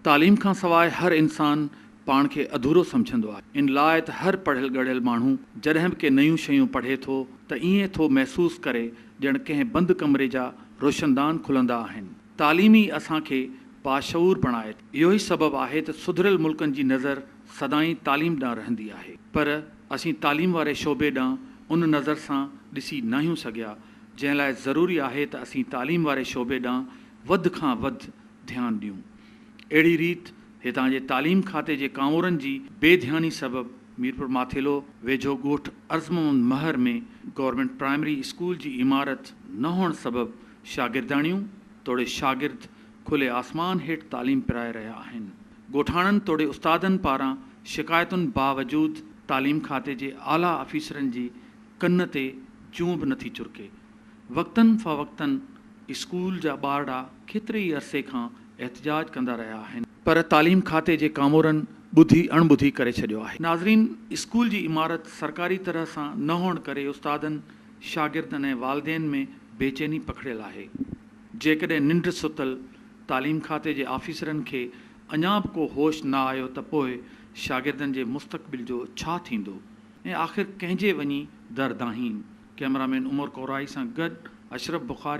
तालीम खां सवाइ हर इंसान पाण खे अधूरो सम्झंदो आहे। इन लाइ त हर पढ़ियल गढ़ियल माण्हू जॾहिं बि के नयूं शयूं पढ़े थो त ईअं थो महसूसु करे ॼण कंहिं बंदि कमरे जा रोशनदान खुलंदा आहिनि। तालीमी असांखे बाशऊर बणाए। इहो ई सबबु आहे त सुधरियल मुल्कनि जी नज़र सदाईं तालीम ॾांहुं रहंदी आहे, पर असीं तालीम वारे शोबे ॾांहुं उन नज़र सां ॾिसी न आहियूं सघिया, जंहिं लाइ ज़रूरी आहे त असीं तालीम वारे शोबे ॾांहुं वधि खां वधि ध्यानु ॾियूं। अहिड़ी रीति हितां जे तालीम खाते जे कांवरनि जी बेध्यानी सबबु मीरपुर माथेलो वेझो ॻोठ अर्ज़मंद महर में गवर्नमेंट प्राइमरी स्कूल जी इमारत न हुअण सबबु शागिर्दाणियूं तोड़े शागिर्द खुले आसमान हेठि तालीम पिराए रहिया आहिनि। ॻोठाणनि तोड़े उस्तादनि पारां शिकायतुनि बावजूदि तालीम खाते जे आला ऑफिसरनि जी कन ते जूं बि नथी चुरके। वक़्तनि फ़वक़्तनि स्कूल जा ॿारड़ा केतिरे ई अरसे खां एहतजाज कंदा रहिया आहिनि, पर तालीम खाते जे कामोरनि ॿुधी अणॿुधी करे छॾियो आहे। नाज़रीन, स्कूल जी इमारत सरकारी तरह सां न हुअण करे उस्तादनि, शागिर्दनि ऐं वालदेन में बेचैनी पखिड़ियल आहे। जेकॾहिं निंड सुतल तालीम खाते जे ऑफिसरनि खे अञा बि को होश न आयो त पोइ शागिर्दनि जे मुस्तक़बिल जो छा थींदो ऐं आख़िर कंहिंजे वञी दरदाहीन। कैमरामैन उमर कोराई सां गॾु अशरफ बुखारी।